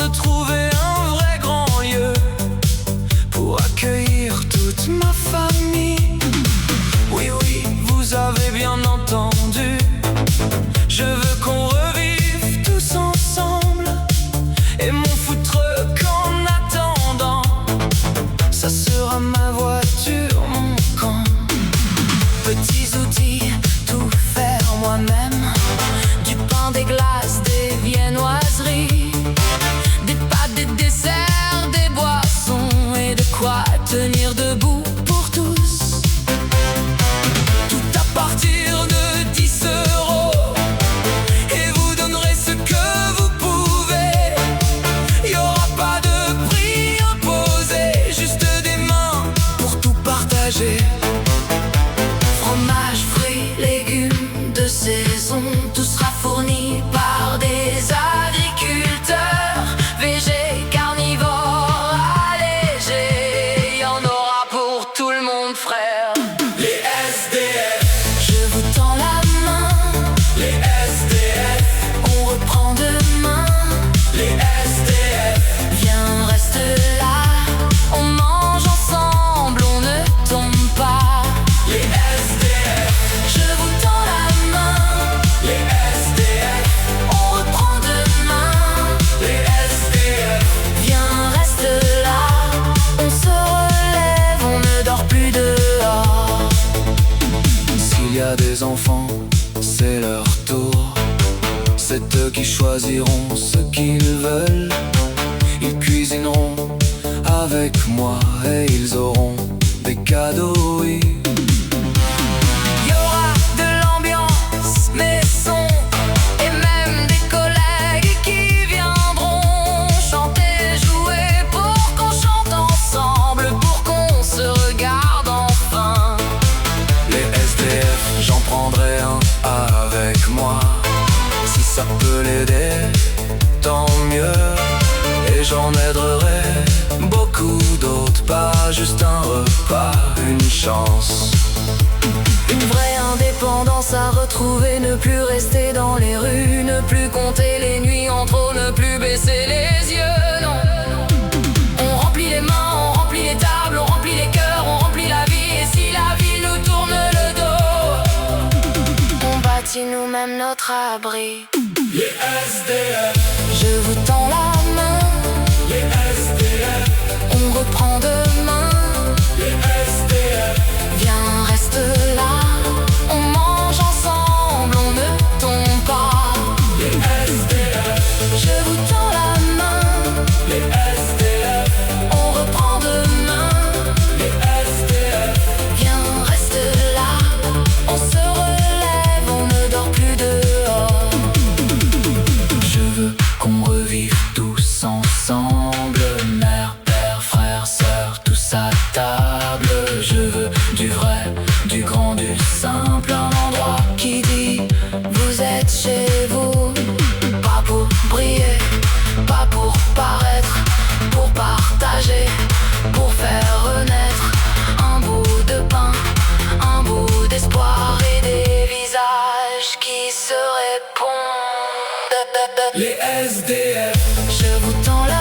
de trouver un vrai grand lieu pour accueillir toute ma famille. Oui, oui, vous avez bien entendu. Je veux qu'on revive tous ensemble et m'en foutre qu'en attendant, ça sera ma voiture, mon camp. Petits outils, tout faire moi-même. Du pain, des glaces, des viennoiseries, des pâtes, des desserts, des boissons et de quoi tenir debout pour tous. Tout à partir de 10 euros et vous donnerez ce que vous pouvez. Y aura pas de prix imposé, juste des mains pour tout partager. Fromage, fruits, légumes de saison, tout sera fourni par des agriculteurs. Végé, carnivores, allégés, y en aura pour tout le monde, frère. Les SDF, je vous tends la main. Les SDF, on reprend demain. Les SDF, viens, reste là. On mange ensemble, on ne tombe pas. Les SDF, je vous tends la main. Les SDF, on reprend demain. Les SDF, viens, reste là. On se relève, on ne dort plus dehors. S'il y a des enfants, c'est leur tour. C'est eux qui choisiront ce qu'ils veulent. Ils cuisineront avec moi et ils auront des cadeaux, oui. Y aura de l'ambiance, maison et même des collègues qui viendront chanter, jouer pour qu'on chante ensemble, pour qu'on se regarde enfin. Les SDF, j'en prendrai un avec moi. Si ça peut l'aider, tant mieux. Et j'en aiderai beaucoup d'autres, pas juste un repas, une chance. Une vraie indépendance à retrouver, ne plus rester dans les rues, ne plus compter les nuits en trop, ne plus baisser les yeux, non. On remplit les mains, on remplit les tables, on remplit les cœurs, on remplit la vie. Et si la vie nous tourne le dos, on bâtit nous-mêmes notre abri. Les SDF, je vous tends la main. Les SDF, on reprend demain. Les SDF, viens, reste là. On mange ensemble, on ne tombe pas. Les SDF, je vous tends la main. Les SDF, on reprend demain. Les SDF, viens, reste là. On se relève, on ne dort plus dehors. Je veux qu'on revive tous ensemble. Mère, père, frère, sœur, tous à table. Je veux du vrai, du grand, du simple. Un endroit qui dit vous êtes chez vous. Pas pour briller, pas pour paraître, pour partager, pour faire renaître un bout de pain, un bout d'espoir et des visages qui se répondent. Les SDF, je vous tends la